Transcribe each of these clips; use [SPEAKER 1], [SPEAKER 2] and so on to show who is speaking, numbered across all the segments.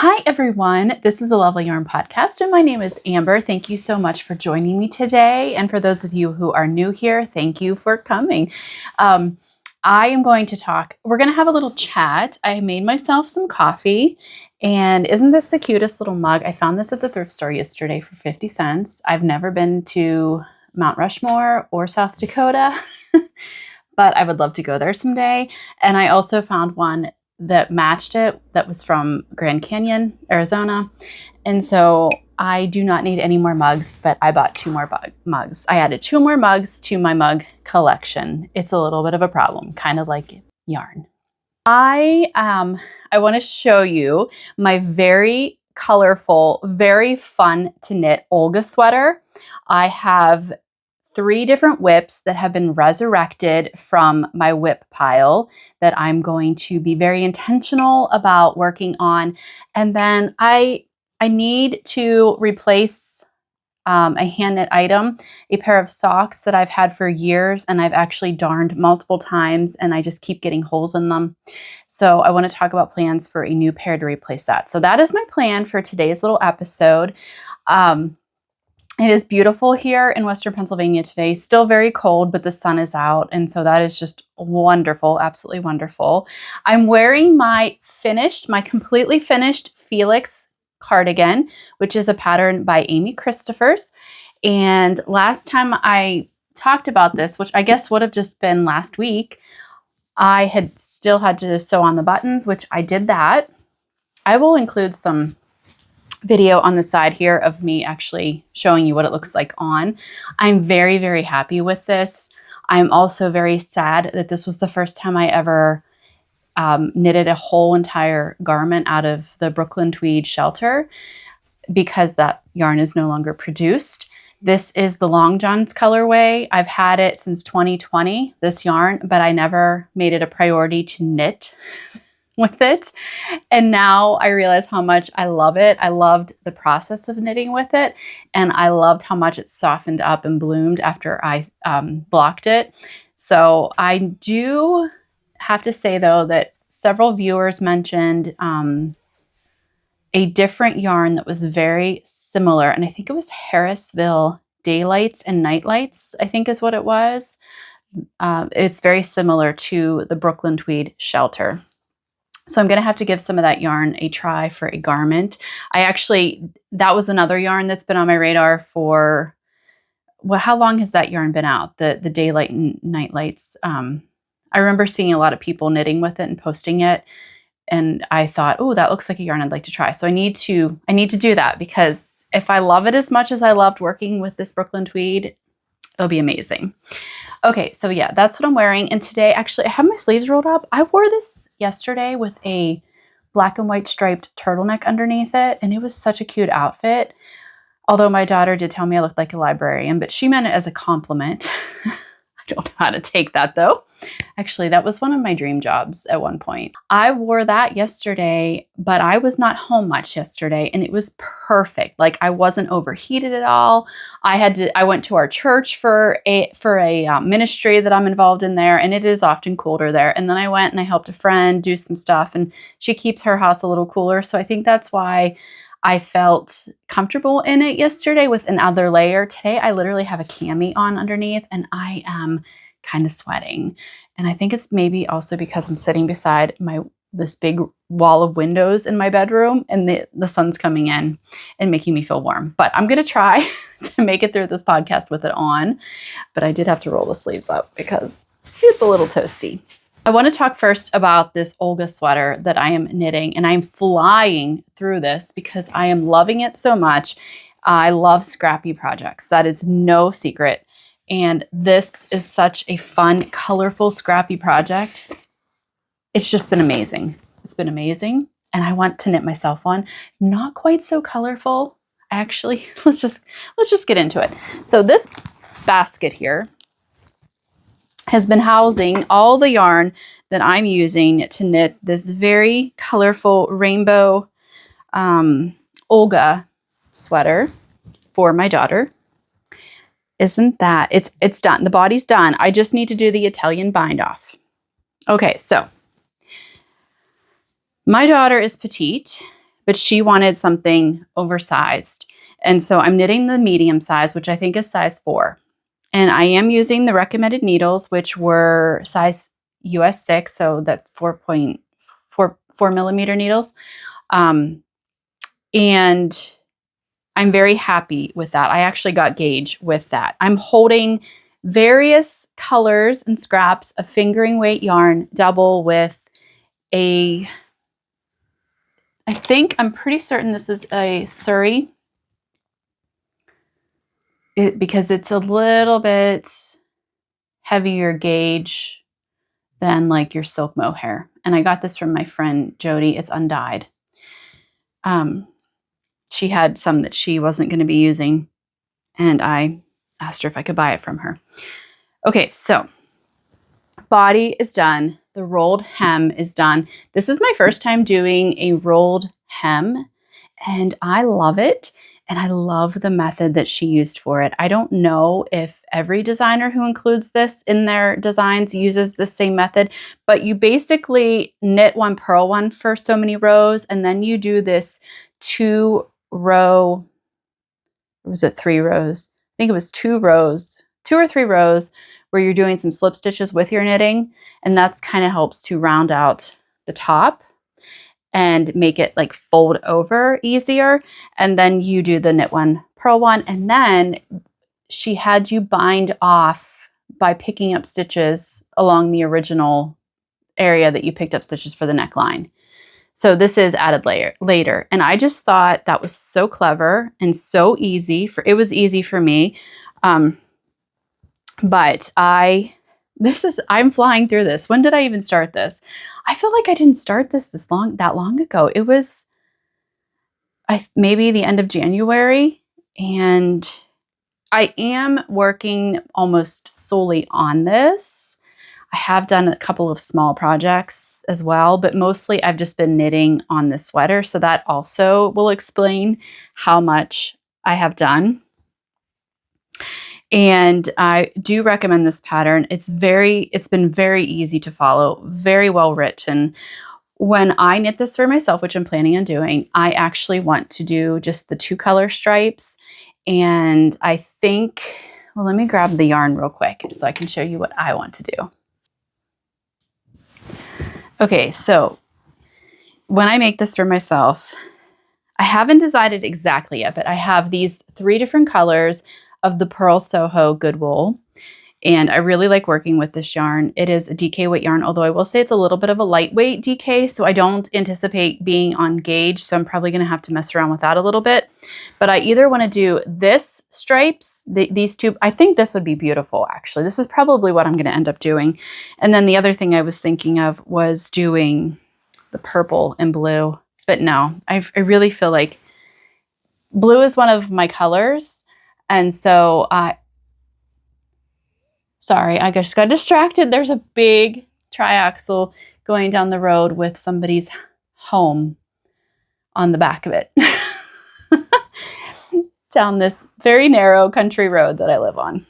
[SPEAKER 1] Hi, everyone. This is a Lovely Yarn podcast, and my name is Amber. Thank you so much for joining me today. And for those of you who are new here, thank you for coming. I am going to talk, we're going to have a little chat. I made myself some coffee, and isn't this the cutest little mug? I found this at the thrift store yesterday for 50 cents. I've never been to Mount Rushmore or South Dakota, but I would love to go there someday. And I also found one that matched it that was from Grand Canyon, Arizona. And so I do not need any more mugs, but I bought 2 more mugs. I added 2 more mugs to my mug collection. It's a little bit of a problem, kind of like yarn. I want to show you my very colorful, very fun to knit Olga sweater. I have 3 different whips that have been resurrected from my whip pile that I'm going to be very intentional about working on. And then I need to replace a hand knit item, a pair of socks that I've had for years and I've actually darned multiple times and I just keep getting holes in them. So I want to talk about plans for a new pair to replace that. So that is my plan for today's little episode. It is beautiful here in Western Pennsylvania today. Still very cold, but the sun is out. And so that is just wonderful, absolutely wonderful. I'm wearing my completely finished Felix cardigan, which is a pattern by Amy Christophers. And last time I talked about this, which I guess would have just been last week, I had still had to sew on the buttons, which I did that. I will include some video on the side here of me actually showing you what it looks like on. I'm very, very happy with this. I'm also very sad that this was the first time I ever knitted a whole entire garment out of the Brooklyn Tweed shelter because that yarn is no longer produced. This is the Long John's colorway. I've had it since 2020, this yarn, but I never made it a priority to knit with it. And now I realize how much I love it. I loved the process of knitting with it. And I loved how much it softened up and bloomed after I blocked it. So I do have to say though, that several viewers mentioned a different yarn that was very similar. And I think it was Harrisville Daylights and Nightlights, I think is what it was. It's very similar to the Brooklyn Tweed shelter. So I'm going to have to give some of that yarn a try for a garment. That was another yarn that's been on my radar for, well, how long has that yarn been out? The Daylight and Night Lights. I remember seeing a lot of people knitting with it and posting it. And I thought, oh, that looks like a yarn I'd like to try. So I need to do that because if I love it as much as I loved working with this Brooklyn Tweed, it'll be amazing. Okay, so yeah, that's what I'm wearing. And today, actually, I have my sleeves rolled up. I wore this yesterday with a black and white striped turtleneck underneath it, and it was such a cute outfit. Although my daughter did tell me I looked like a librarian, but she meant it as a compliment. I don't know how to take that though. Actually, that was one of my dream jobs at one point. I wore that yesterday, but I was not home much yesterday and it was perfect. Like I wasn't overheated at all. I went to our church for a ministry that I'm involved in there, and it is often colder there. And then I went and I helped a friend do some stuff, and she keeps her house a little cooler. So I think that's why I felt comfortable in it yesterday with another layer. Today, I literally have a cami on underneath and I am kind of sweating. And I think it's maybe also because I'm sitting beside this big wall of windows in my bedroom and the sun's coming in and making me feel warm. But I'm going to try to make it through this podcast with it on. But I did have to roll the sleeves up because it's a little toasty. I want to talk first about this Olga sweater that I am knitting, and I'm flying through this because I am loving it so much. I love scrappy projects. That is no secret. And this is such a fun, colorful, scrappy project. It's just been amazing. It's been amazing. And I want to knit myself one. Not quite so colorful, actually. Let's just get into it. So this basket here has been housing all the yarn that I'm using to knit this very colorful rainbow Olga sweater for my daughter. Isn't that, it's done. The body's done. I just need to do the Italian bind off. Okay, so my daughter is petite, but she wanted something oversized. And so I'm knitting the medium size, which I think is size 4. And I am using the recommended needles, which were size US 6, so that 4.4 millimeter needles. And I'm very happy with that. I actually got gauge with that. I'm holding various colors and scraps of fingering weight yarn, double with I'm pretty certain this is a suri. Because it's a little bit heavier gauge than like your silk mohair. And I got this from my friend Jody. It's undyed. She had some that she wasn't going to be using, and I asked her if I could buy it from her. Okay, so body is done. The rolled hem is done. This is my first time doing a rolled hem, and I love it. And I love the method that she used for it. I don't know if every designer who includes this in their designs uses the same method, but you basically knit one, purl one for so many rows, and then you do this 2 row, or was it 3 rows? I think it was 2 rows, 2 or 3 rows where you're doing some slip stitches with your knitting, and that's kind of helps to round out the top and make it like fold over easier. And then you do the knit one, purl one, and then she had you bind off by picking up stitches along the original area that you picked up stitches for the neckline. So this is added later. And I just thought that was so clever and so easy. It was easy for me. But I'm flying through this. When did I even start this? I feel like I didn't start that long ago. It was maybe the end of January, and I am working almost solely on this. I have done a couple of small projects as well, but mostly I've just been knitting on this sweater. So that also will explain how much I have done. And I do recommend this pattern. It's been very easy to follow, very well written. When I knit this for myself, which I'm planning on doing, I actually want to do just the 2 color stripes. And I think, well, let me grab the yarn real quick so I can show you what I want to do. Okay, so when I make this for myself, I haven't decided exactly yet, but I have these 3 different colors of the Purl Soho good wool. And I really like working with this yarn. It is a DK weight yarn, although I will say it's a little bit of a lightweight DK, so I don't anticipate being on gauge, so I'm probably gonna have to mess around with that a little bit. But I either wanna do this stripes, these 2, I think this would be beautiful actually. This is probably what I'm gonna end up doing. And then the other thing I was thinking of was doing the purple and blue, but no, I really feel like blue is one of my colors. And so sorry, I just got distracted. There's a big triaxle going down the road with somebody's home on the back of it. Down this very narrow country road that I live on.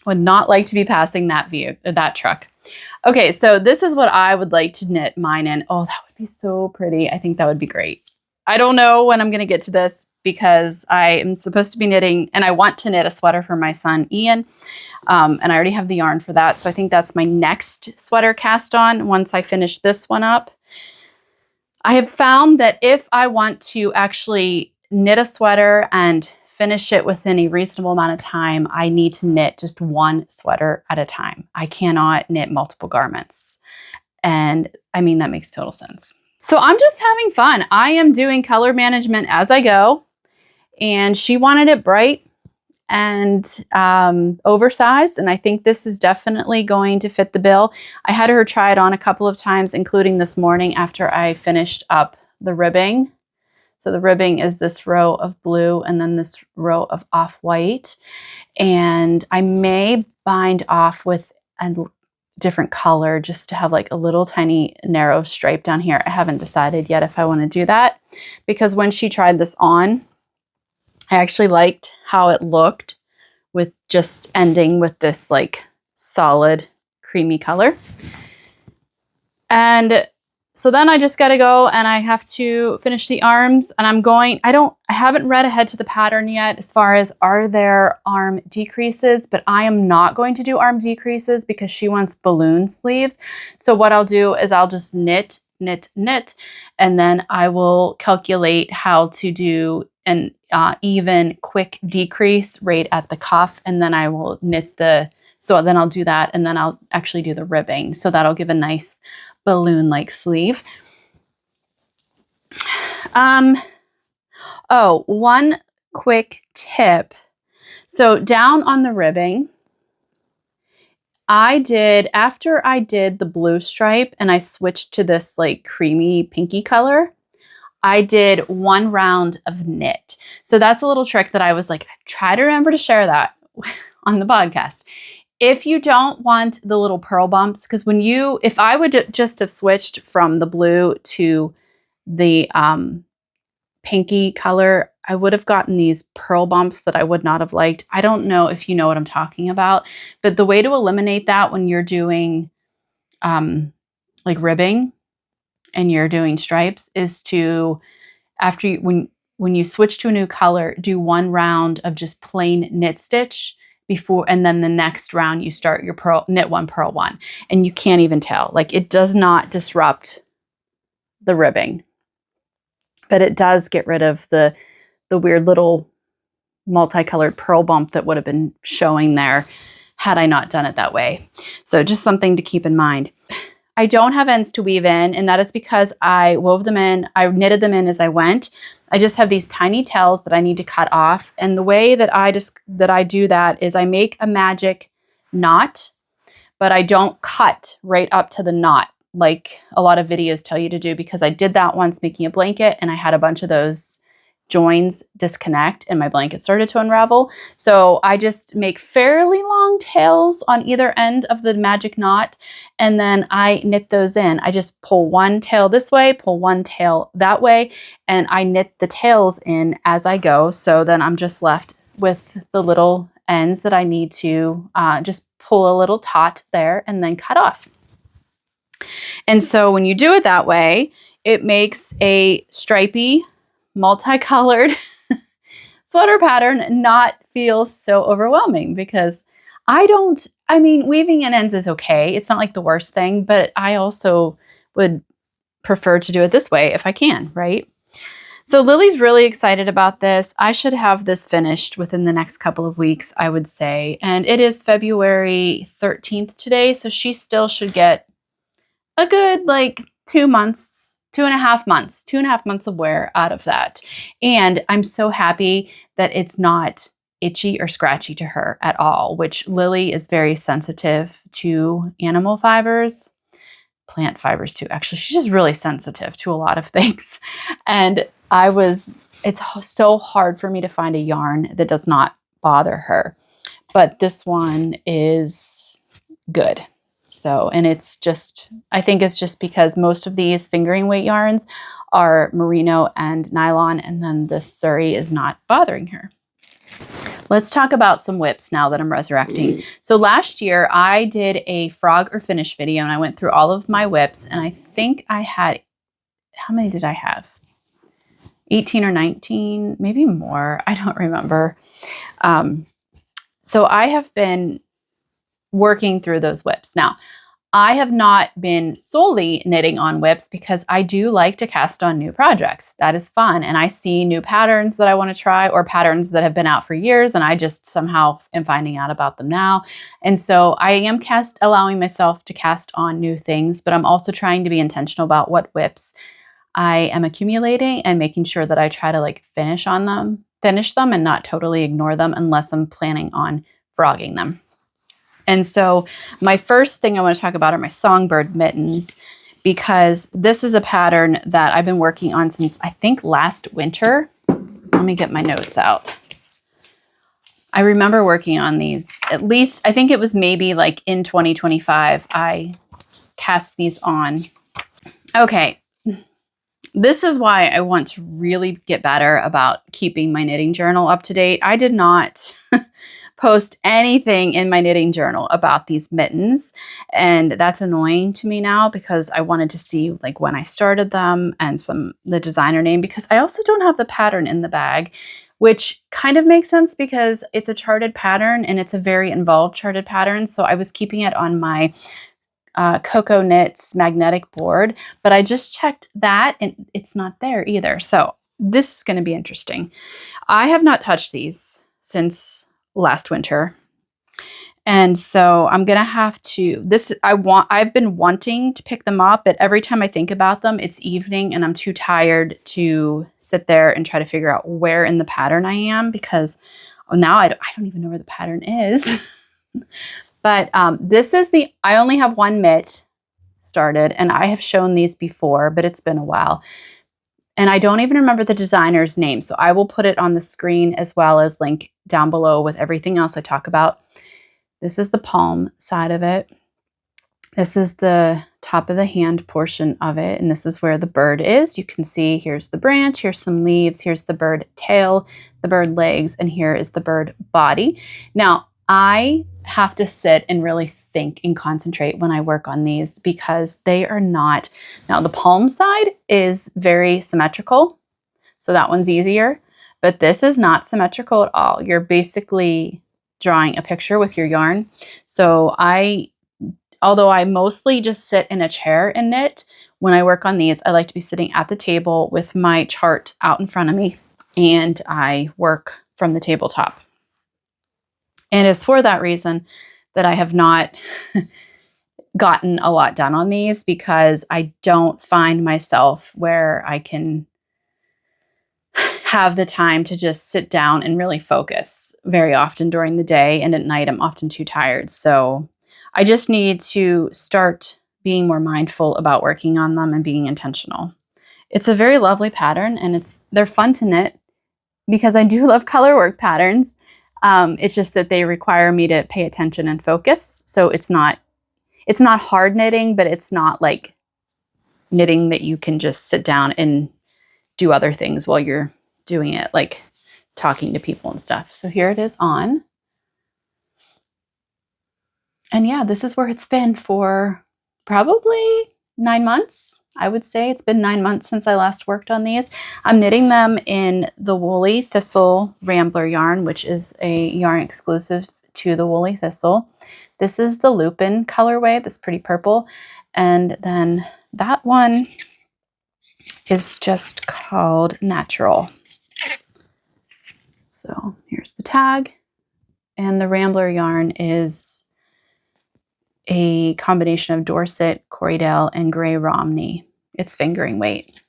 [SPEAKER 1] Would not like to be passing that truck. Okay, so this is what I would like to knit mine in. Oh, that would be so pretty. I think that would be great. I don't know when I'm going to get to this because I am supposed to be knitting, and I want to knit a sweater for my son, Ian. And I already have the yarn for that. So I think that's my next sweater cast on once I finish this one up. I have found that if I want to actually knit a sweater and finish it within a reasonable amount of time, I need to knit just one sweater at a time. I cannot knit multiple garments. And I mean, that makes total sense. So I'm just having fun. I am doing color management as I go. And she wanted it bright and oversized, and I think this is definitely going to fit the bill. I had her try it on a couple of times, including this morning after I finished up the ribbing. So the ribbing is this row of blue and then this row of off-white, and I may bind off with a different color just to have like a little tiny narrow stripe down here. I haven't decided yet if I want to do that, because when she tried this on, I actually liked how it looked with just ending with this like solid creamy color. And so then I just got to go and I have to finish the arms, and I haven't read ahead to the pattern yet as far as are there arm decreases, but I am not going to do arm decreases because she wants balloon sleeves. So what I'll do is I'll just knit, knit, knit, and then I will calculate how to do an even quick decrease right at the cuff, and then I will knit so then I'll do that, and then I'll actually do the ribbing. So that'll give a nice balloon-like sleeve. Oh, one quick tip. So down on the ribbing, after I did the blue stripe and I switched to this like creamy pinky color, I did 1 round of knit. So that's a little trick that I was like, try to remember to share that on the podcast. If you don't want the little purl bumps, because if I would just have switched from the blue to the pinky color, I would have gotten these purl bumps that I would not have liked. I don't know if you know what I'm talking about, but the way to eliminate that when you're doing like ribbing and you're doing stripes is to, when you switch to a new color, do 1 round of just plain knit stitch before, and then the next round you start your knit 1, purl 1, and you can't even tell. Like, it does not disrupt the ribbing, but it does get rid of the weird little multicolored purl bump that would have been showing there had I not done it that way. So just something to keep in mind. I don't have ends to weave in, and that is because I wove them in. I knitted them in as I went. I just have these tiny tails that I need to cut off. And the way that I do that is I make a magic knot, but I don't cut right up to the knot like a lot of videos tell you to do, because I did that once making a blanket and I had a bunch of those joins disconnect and my blanket started to unravel. So I just make fairly long tails on either end of the magic knot, and then I knit those in. I just pull 1 tail this way, pull 1 tail that way, and I knit the tails in as I go. So then I'm just left with the little ends that I need to just pull a little taut there and then cut off. And so when you do it that way, it makes a stripy, multicolored sweater pattern not feel so overwhelming, because weaving in ends is okay. It's not like the worst thing, but I also would prefer to do it this way if I can, right? So Lily's really excited about this. I should have this finished within the next couple of weeks, I would say. And it is February 13th today, so she still should get a good 2 months, 2.5 months, 2.5 months of wear out of that. And I'm so happy that it's not itchy or scratchy to her at all, which Lily is very sensitive to animal fibers, plant fibers too. Actually, she's just really sensitive to a lot of things. And it's so hard for me to find a yarn that does not bother her. But this one is good. So, and I think it's just because most of these fingering weight yarns are merino and nylon, and then this suri is not bothering her. Let's talk about some whips now that I'm resurrecting. So last year I did a frog or finish video, and I went through all of my whips, and I think I had, how many did I have? 18 or 19, maybe more. I don't remember. So I have been working through those whips. Now, I have not been solely knitting on whips because I do like to cast on new projects. That is fun. And I see new patterns that I want to try, or patterns that have been out for years, and I just somehow am finding out about them now. And so I am allowing myself to cast on new things, but I'm also trying to be intentional about what whips I am accumulating and making sure that I try to finish them and not totally ignore them unless I'm planning on frogging them. And so my first thing I want to talk about are my songbird mittens, because this is a pattern that I've been working on since I think last winter. Let me get my notes out. I remember working on these, at least I think it was maybe in 2025 I cast these on. Okay. This is why I want to really get better about keeping my knitting journal up to date. I did not post anything in my knitting journal about these mittens. And that's annoying to me now because I wanted to see like when I started them and the designer name, because I also don't have the pattern in the bag, which kind of makes sense because it's a charted pattern and it's a very involved charted pattern. So I was keeping it on my Cocoa Knits magnetic board, but I just checked that and it's not there either. So this is going to be interesting. I have not touched these since last winter. And so I'm going to have to, I've been wanting to pick them up, but every time I think about them, it's evening and I'm too tired to sit there and try to figure out where in the pattern I am, because now I don't even know where the pattern is. But I only have one mitt started, and I have shown these before, but it's been a while. And I don't even remember the designer's name, so I will put it on the screen as well as link down below with everything else I talk about. This is the palm side of it. This is the top of the hand portion of it, and this is where the bird is. You can see here's the branch, here's some leaves, here's the bird tail, the bird legs, and here is the bird body. Now, I have to sit and really think and concentrate when I work on these because they are not. Now, the palm side is very symmetrical, so that one's easier, but this is not symmetrical at all. You're basically drawing a picture with your yarn. So although I mostly just sit in a chair and knit, when I work on these, I like to be sitting at the table with my chart out in front of me, and I work from the tabletop. And it's for that reason that I have not gotten a lot done on these, because I don't find myself where I can have the time to just sit down and really focus very often during the day, and at night I'm often too tired. So I just need to start being more mindful about working on them and being intentional. It's a very lovely pattern, and they're fun to knit because I do love color work patterns. It's just that they require me to pay attention and focus. So it's not hard knitting, but it's not like knitting that you can just sit down and do other things while you're doing it, like talking to people and stuff. So here it is on. And yeah, this is where it's been for probably 9 months. I would say it's been 9 months since I last worked on these. I'm knitting them in the Woolly Thistle Rambler yarn, which is a yarn exclusive to the Woolly Thistle. This is the Lupin colorway, this pretty purple. And then that one is just called Natural. So here's the tag. And the Rambler yarn is a combination of Dorset, Corriedale, and Gray Romney. It's fingering weight.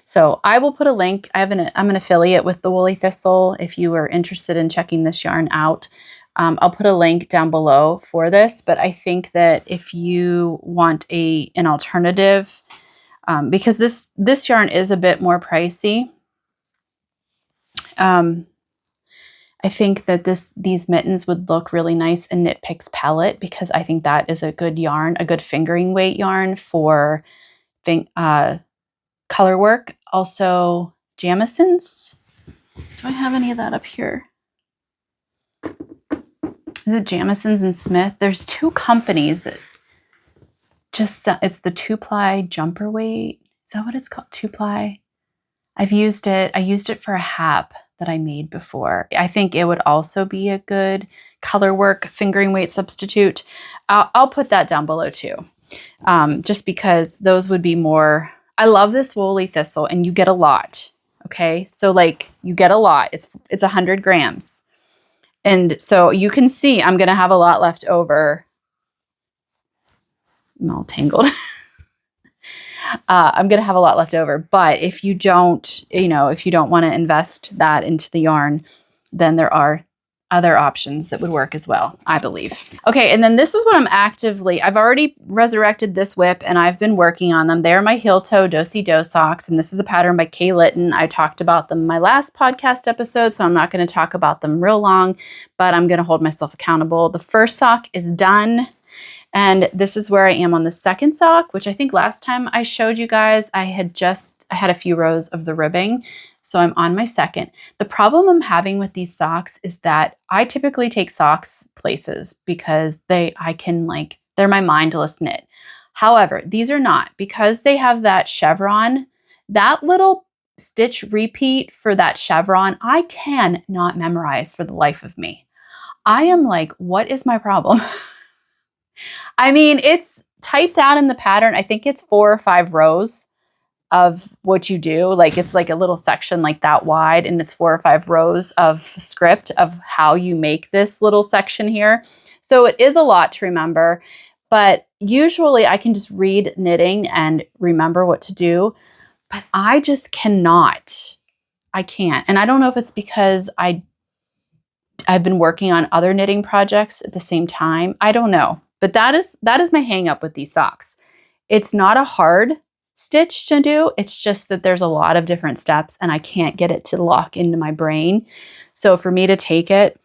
[SPEAKER 1] So I will put a link. I'm an affiliate with the Woolly Thistle. If you are interested in checking this yarn out, I'll put a link down below for this. But I think that if you want an alternative, because this yarn is a bit more pricey, I think that these mittens would look really nice in Knit Picks Pellet, because I think that is a good yarn, a good fingering weight yarn for color work. Also, Jamieson's. Do I have any of that up here? Is it Jamieson's and Smith? There's two companies that it's the 2-ply jumper weight. Is that what it's called? 2-ply? I've used it. I used it for a hat that I made before. I think it would also be a good color work fingering weight substitute. I'll put that down below too, just because those would be more. I love this Woolly Thistle, and you get a lot. Okay, so like you get a lot. It's 100 grams, and so you can see I'm gonna have a lot left over. I'm all tangled. I'm going to have a lot left over, but if you don't, if you don't want to invest that into the yarn, then there are other options that would work as well, I believe. Okay, and then this is what I've already resurrected this whip, and I've been working on them. They're my heel toe do-si-do socks, and this is a pattern by Kay Litton. I talked about them in my last podcast episode, so I'm not going to talk about them real long, but I'm going to hold myself accountable. The first sock is done. And this is where I am on the second sock, which I think last time I showed you guys, I had a few rows of the ribbing. So I'm on my second. The problem I'm having with these socks is that I typically take socks places because they're my mindless knit. However, these are not, because they have that chevron, that little stitch repeat for that chevron, I can not memorize for the life of me. I am like, what is my problem? I mean, it's typed out in the pattern. I think it's 4 or 5 rows of what you do. Like, it's like a little section like that wide, and it's 4 or 5 rows of script of how you make this little section here. So it is a lot to remember, but usually I can just read knitting and remember what to do, but I just cannot. I can't. And I don't know if it's because I've been working on other knitting projects at the same time. I don't know. But that is my hang up with these socks. It's not a hard stitch to do. It's just that there's a lot of different steps and I can't get it to lock into my brain. So for me to take it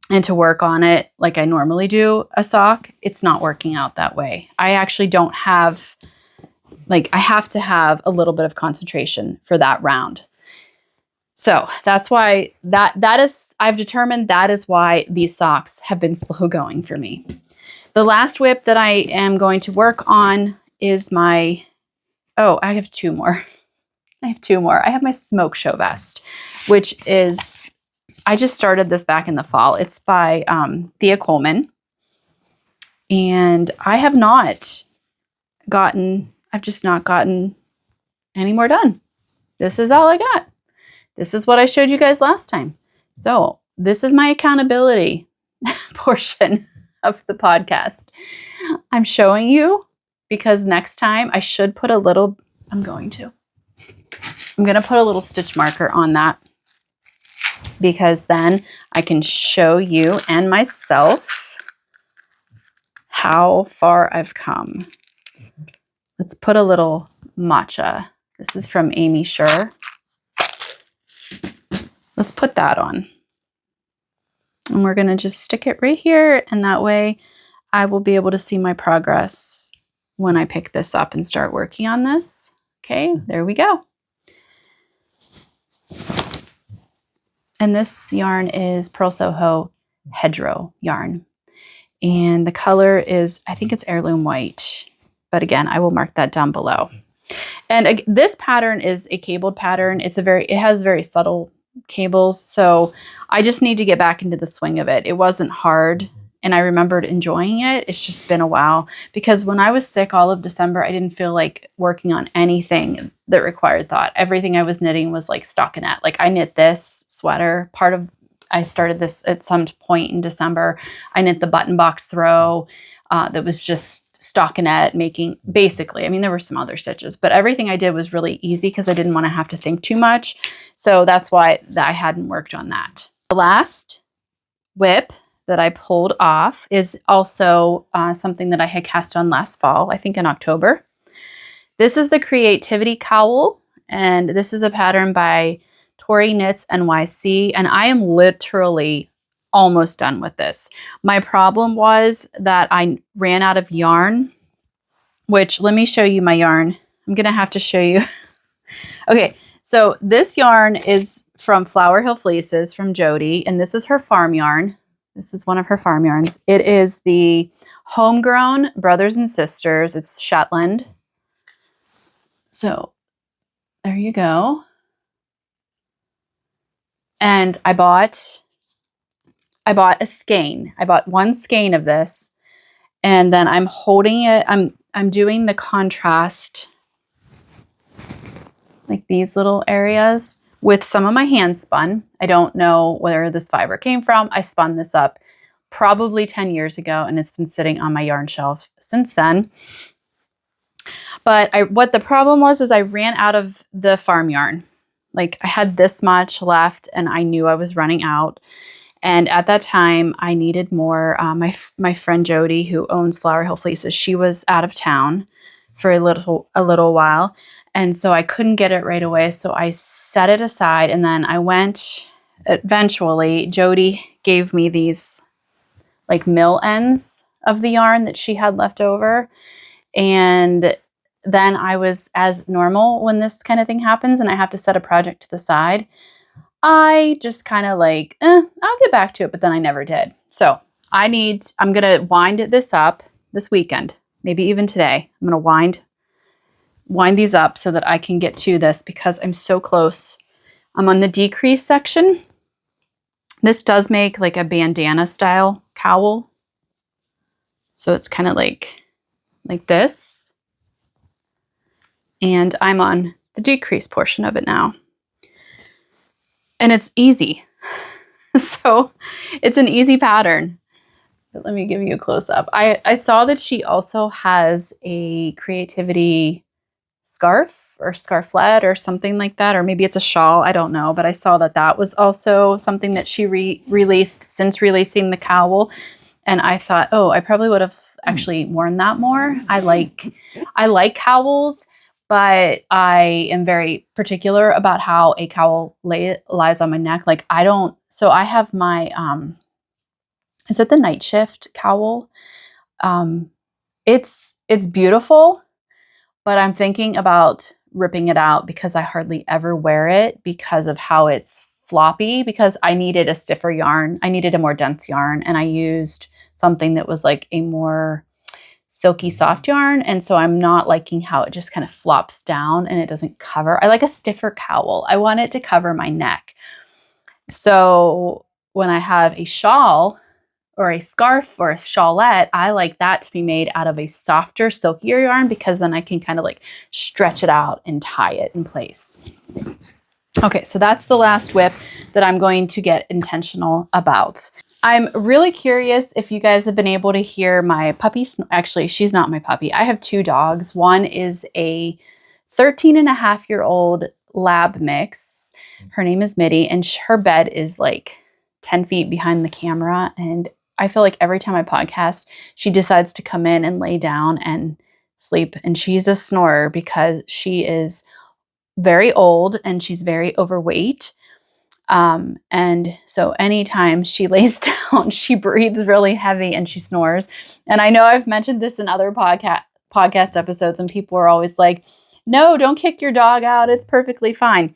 [SPEAKER 1] and to work on it like I normally do a sock, it's not working out that way. I actually don't have, I have to have a little bit of concentration for that round. So that's why I've determined that is why these socks have been slow going for me. The last whip that I am going to work on is I have 2 more. I have my smoke show vest, which is, I just started this back in the fall. It's by Thea Coleman. And I've just not gotten any more done. This is all I got. This is what I showed you guys last time. So this is my accountability portion of the podcast. I'm showing you because next time I should put I'm going to put a little stitch marker on that, because then I can show you and myself how far I've come. Let's put a little matcha. This is from Amy Scher. Let's put that on. And we're going to just stick it right here, and that way I will be able to see my progress when I pick this up and start working on this. Okay, there we go. And this yarn is Purl Soho Hedgerow yarn. And the color is, I think it's Heirloom White. But again, I will mark that down below. And this pattern is a cabled pattern. It has very subtle cables. So I just need to get back into the swing of it. It wasn't hard, and I remembered enjoying it. It's just been a while, because when I was sick all of December, I didn't feel like working on anything that required thought. Everything I was knitting was like stockinette. Like, I knit this sweater. I started this at some point in December. I knit the button box throw that was just stockinette making, basically. I mean, there were some other stitches, but everything I did was really easy because I didn't want to have to think too much. So that's why I hadn't worked on that. The last whip that I pulled off is also something that I had cast on last fall, I think in October. This is the Creativity Cowl, and this is a pattern by Tori Knits NYC, and I am literally almost done with this. My problem was that I ran out of yarn, which, let me show you my yarn. I'm gonna have to show you. Okay, so this yarn is from Flower Hill Fleeces from Jody, and this is her farm yarn. This is one of her farm yarns. It is the Homegrown Brothers and Sisters. It's Shetland. So there you go. And I bought a skein. I bought 1 skein of this, and then I'm holding it. I'm doing the contrast, like these little areas, with some of my hand spun. I don't know where this fiber came from. I spun this up probably 10 years ago, and it's been sitting on my yarn shelf since then. But what the problem was is I ran out of the farm yarn. Like, I had this much left, and I knew I was running out. And at that time, I needed more. My friend Jody, who owns Flower Hill Fleeces, she was out of town for a little while, and so I couldn't get it right away. So I set it aside, and then I went. Eventually, Jody gave me these like mill ends of the yarn that she had left over. And then I was, as normal when this kind of thing happens and I have to set a project to the side, I just kind of like, I'll get back to it, but then I never did. So I'm going to wind this up this weekend, maybe even today. I'm going to wind these up so that I can get to this because I'm so close. I'm on the decrease section. This does make like a bandana style cowl. So it's kind of like this. And I'm on the decrease portion of it now. And it's easy. So it's an easy pattern. But let me give you a close up. I saw that she also has a creativity scarf or scarflet or something like that, or maybe it's a shawl, I don't know, but I saw that that was also something that she released since releasing the cowl, and I thought, oh, I probably would have actually worn that more. I like cowls, but I am very particular about how a cowl lies on my neck. Like so I have my is it the night shift cowl? It's beautiful. But I'm thinking about ripping it out because I hardly ever wear it because of how it's floppy, because I needed a stiffer yarn. I needed a more dense yarn, and I used something that was like a more silky soft yarn. And so I'm not liking how it just kind of flops down and it doesn't cover. I like a stiffer cowl. I want it to cover my neck. So when I have a shawl or a scarf or a shawlette, I like that to be made out of a softer, silkier yarn because then I can kind of like stretch it out and tie it in place. Okay, so that's the last whip that I'm going to get intentional about. I'm really curious if you guys have been able to hear my puppy. Actually, she's not my puppy. I have two dogs. One is a 13-and-a-half-year-old lab mix. Her name is Mitty, and her bed is like 10 feet behind the camera, and I feel like every time I podcast, she decides to come in and lay down and sleep. And she's a snorer because she is very old and she's very overweight. And so anytime she lays down, she breathes really heavy and she snores. And I know I've mentioned this in other podcast episodes, and people are always like, no, don't kick your dog out. It's perfectly fine.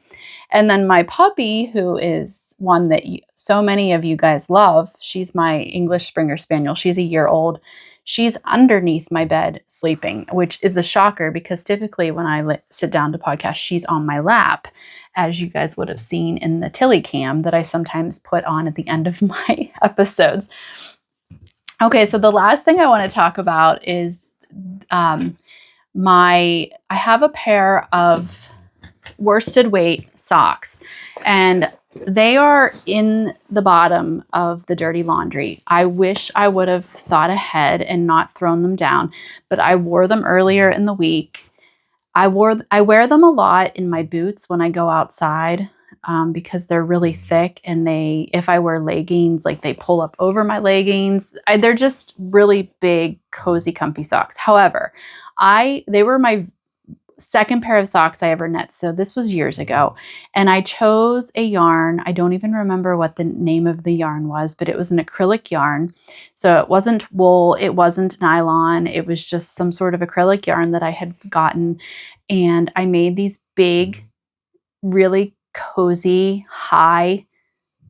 [SPEAKER 1] And then my puppy, who is one that so many of you guys love, she's my English Springer Spaniel. She's a year old. She's underneath my bed sleeping, which is a shocker because typically when I sit down to podcast, she's on my lap, as you guys would have seen in the Tilly cam that I sometimes put on at the end of my episodes. Okay, so the last thing I want to talk about is I have a pair of worsted weight socks, and they are in the bottom of the dirty laundry. I wish I would have thought ahead and not thrown them down, but I wore them earlier in the week. I wear them a lot in my boots when I go outside because they're really thick, and if I wear leggings, like they pull up over my leggings. They're just really big, cozy, comfy socks. However, they were my second pair of socks I ever knit. So this was years ago. And I chose a yarn. I don't even remember what the name of the yarn was, but it was an acrylic yarn. So it wasn't wool. It wasn't nylon. It was just some sort of acrylic yarn that I had gotten. And I made these big, really cozy, high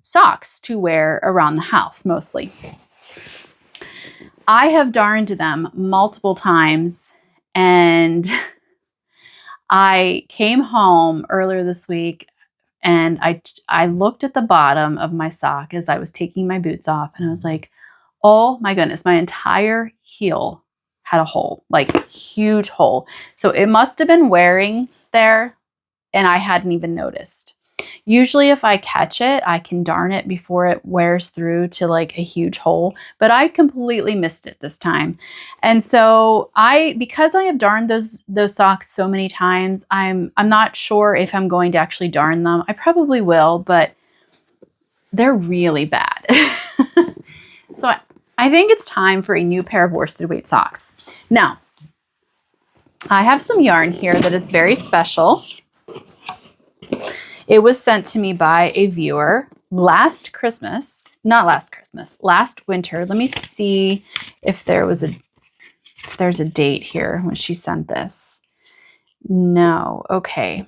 [SPEAKER 1] socks to wear around the house mostly. I have darned them multiple times, and I came home earlier this week and I looked at the bottom of my sock as I was taking my boots off, and I was like, oh my goodness, my entire heel had a hole, like huge hole. So it must have been wearing there and I hadn't even noticed. Usually if I catch it, I can darn it before it wears through to like a huge hole, but I completely missed it this time. And so because I have darned those socks so many times, I'm not sure if I'm going to actually darn them. I probably will, but they're really bad. So I think it's time for a new pair of worsted weight socks. Now, I have some yarn here that is very special. It was sent to me by a viewer, last winter, let me see if there's a date here when she sent this. No. Okay.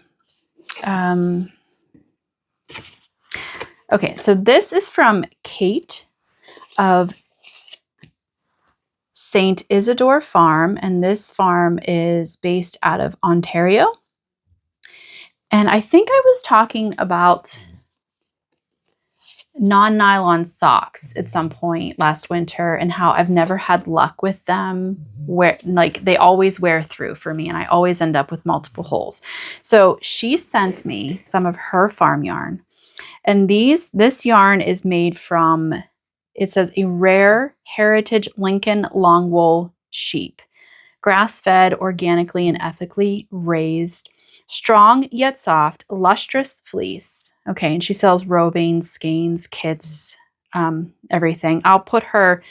[SPEAKER 1] Okay, so this is from Kate of St. Isidore Farm, and this farm is based out of Ontario. And I think I was talking about non-nylon socks at some point last winter and how I've never had luck with them, where like they always wear through for me and I always end up with multiple holes. So she sent me some of her farm yarn, and this yarn is made from, it says, a rare heritage Lincoln long wool sheep, grass-fed, organically and ethically raised, strong yet soft, lustrous fleece. Okay, and she sells roving, skeins, kits, everything. I'll put her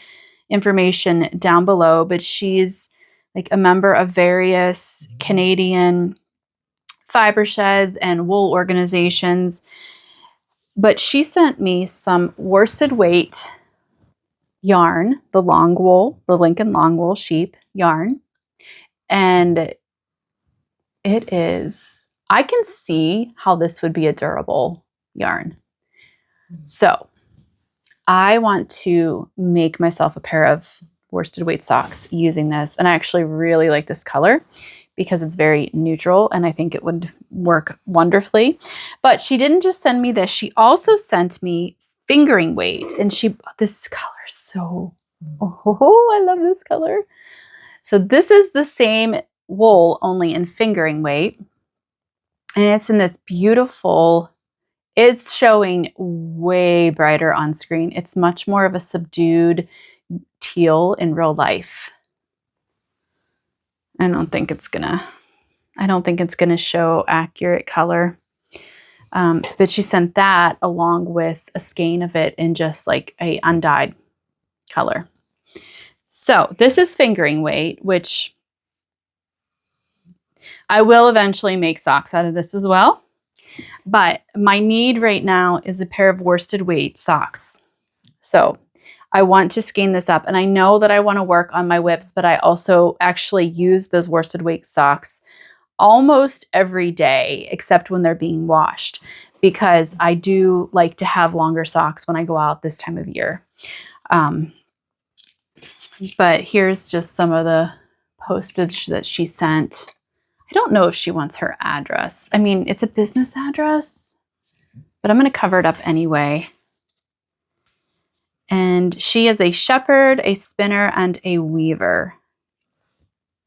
[SPEAKER 1] information down below, but she's like a member of various Canadian fiber sheds and wool organizations. But she sent me some worsted weight yarn, the Lincoln long wool sheep yarn. And it is, I can see how this would be a durable yarn. So I want to make myself a pair of worsted weight socks using this. And I actually really like this color because it's very neutral and I think it would work wonderfully. But she didn't just send me this. She also sent me fingering weight, and this color is so, I love this color. So this is the same wool, only in fingering weight. And it's in this beautiful, it's showing way brighter on screen. It's much more of a subdued teal in real life. I don't think it's gonna show accurate color. But she sent that along with a skein of it in just like a undyed color. So this is fingering weight, which I will eventually make socks out of this as well. But my need right now is a pair of worsted weight socks. So I want to skein this up, and I know that I want to work on my whips, but I also actually use those worsted weight socks almost every day, except when they're being washed, because I do like to have longer socks when I go out this time of year. But here's just some of the postage that she sent. I don't know if she wants her address. I mean, it's a business address, but I'm going to cover it up anyway. And she is a shepherd, a spinner, and a weaver.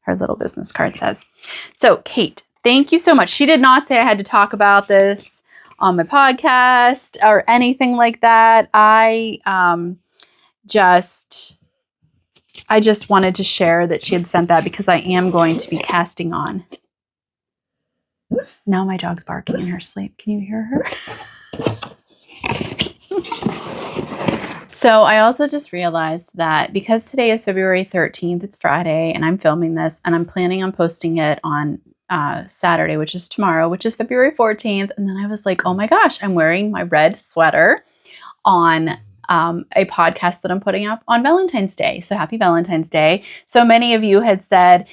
[SPEAKER 1] Her little business card says. So, Kate, thank you so much. She did not say I had to talk about this on my podcast or anything like that. I just wanted to share that she had sent that because I am going to be casting on. Now my dog's barking in her sleep. Can you hear her? So I also just realized that because today is February 13th, it's Friday, and I'm filming this, and I'm planning on posting it on Saturday, which is tomorrow, which is February 14th. And then I was like, oh my gosh, I'm wearing my red sweater on a podcast that I'm putting up on Valentine's Day. So happy Valentine's Day. So many of you had said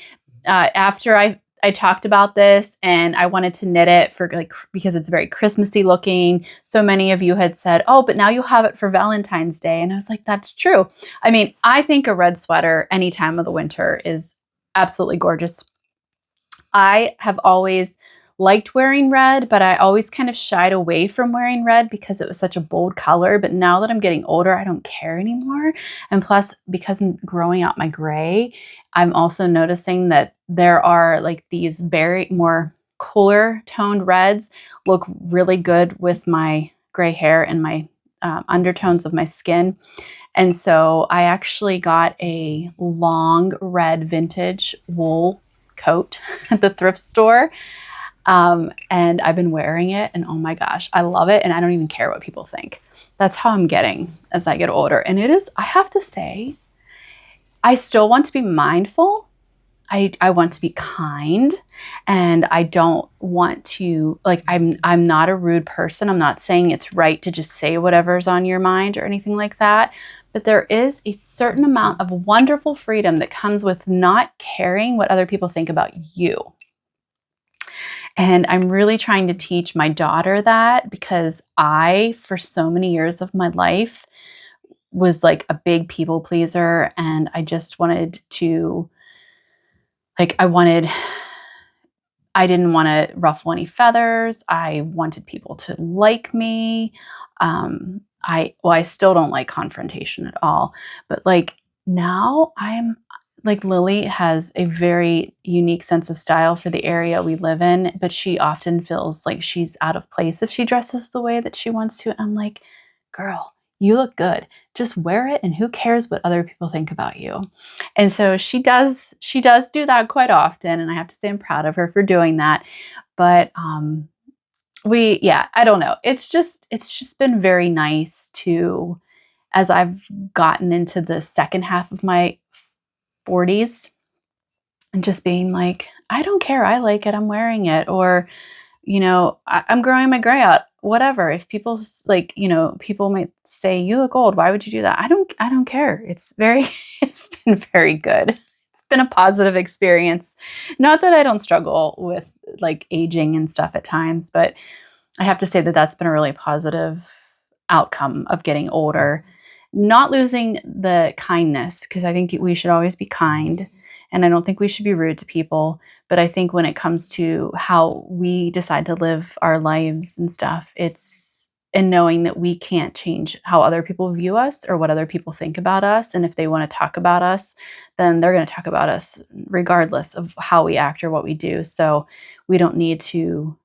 [SPEAKER 1] after I talked about this and I wanted to knit it for because it's very Christmassy looking. So many of you had said, oh, but now you'll have it for Valentine's Day. And I was like, that's true. I mean, I think a red sweater any time of the winter is absolutely gorgeous. I have always liked wearing red, but I always kind of shied away from wearing red because it was such a bold color. But now that I'm getting older, I don't care anymore. And plus, because I'm growing out my gray, I'm also noticing that there are like these very more cooler toned reds look really good with my gray hair and my undertones of my skin. And so I actually got a long red vintage wool coat at the thrift store. And I've been wearing it, and oh my gosh, I love it. And I don't even care what people think. That's how I'm getting as I get older. And it is, I have to say, I still want to be mindful I want to be kind, and I don't want to, like, I'm not a rude person. I'm not saying it's right to just say whatever's on your mind or anything like that. But there is a certain amount of wonderful freedom that comes with not caring what other people think about you. And I'm really trying to teach my daughter that, because I, for so many years of my life, was like a big people pleaser, and I just wanted to, like, I didn't want to ruffle any feathers. I wanted people to like me. I still don't like confrontation at all, but like now I'm like, Lily has a very unique sense of style for the area we live in, but she often feels like she's out of place if she dresses the way that she wants to. I'm like, girl, you look good. Just wear it, and who cares what other people think about you? And so she does do that quite often, and I have to say I'm proud of her for doing that. But I don't know. It's just been very nice to, as I've gotten into the second half of my 40s, and just being like, I don't care. I like it. I'm wearing it. Or, I'm growing my gray out, whatever. If people like, people might say, you look old. Why would you do that? I don't care. It's been very good. It's been a positive experience. Not that I don't struggle with like aging and stuff at times, but I have to say that that's been a really positive outcome of getting older. Not losing the kindness, because I think we should always be kind. And I don't think we should be rude to people. But I think when it comes to how we decide to live our lives and stuff, it's in knowing that we can't change how other people view us or what other people think about us. And if they want to talk about us, then they're going to talk about us regardless of how we act or what we do. So we don't need to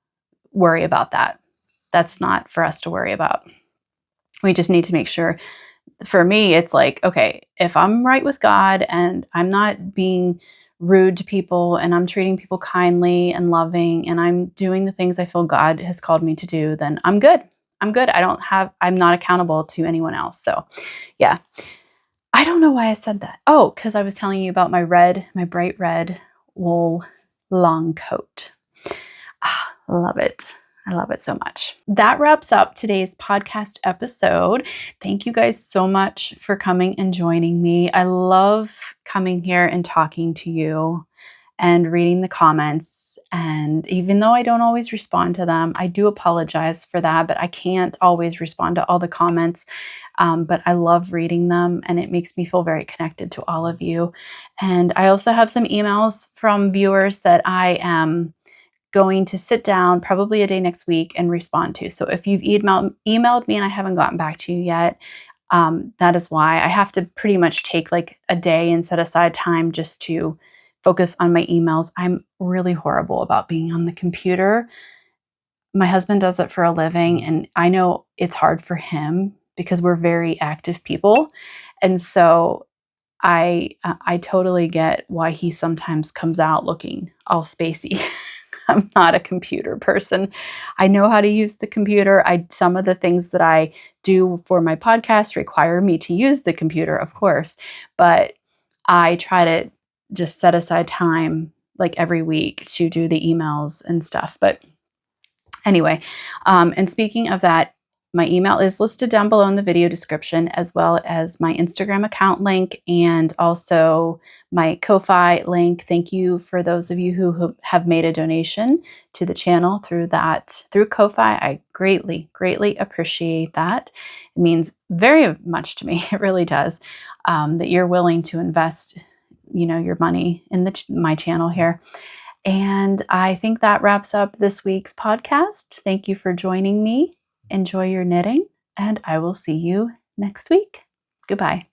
[SPEAKER 1] worry about that. That's not for us to worry about. We just need to make sure. For me, it's like, okay, if I'm right with God and I'm not being rude to people and I'm treating people kindly and loving and I'm doing the things I feel God has called me to do, then I'm good. I'm good. I'm not accountable to anyone else. So yeah, I don't know why I said that. Oh, because I was telling you about my bright red wool long coat. I love it. I love it so much. That wraps up today's podcast episode. Thank you guys so much for coming and joining me. I love coming here and talking to you and reading the comments. And even though I don't always respond to them, I do apologize for that, but I can't always respond to all the comments. But I love reading them, and it makes me feel very connected to all of you. And I also have some emails from viewers that I am going to sit down probably a day next week and respond to. So if you've emailed me and I haven't gotten back to you yet, that is why. I have to pretty much take like a day and set aside time just to focus on my emails. I'm really horrible about being on the computer. My husband does it for a living, and I know it's hard for him because we're very active people. And so I totally get why he sometimes comes out looking all spacey. I'm not a computer person. I know how to use the computer. Some of the things that I do for my podcast require me to use the computer, of course, but I try to just set aside time like every week to do the emails and stuff. But anyway, and speaking of that, my email is listed down below in the video description, as well as my Instagram account link and also my Ko-Fi link. Thank you for those of you who have made a donation to the channel through Ko-Fi. I greatly, greatly appreciate that. It means very much to me. It really does, that you're willing to invest, your money in my channel here. And I think that wraps up this week's podcast. Thank you for joining me. Enjoy your knitting, and I will see you next week. Goodbye.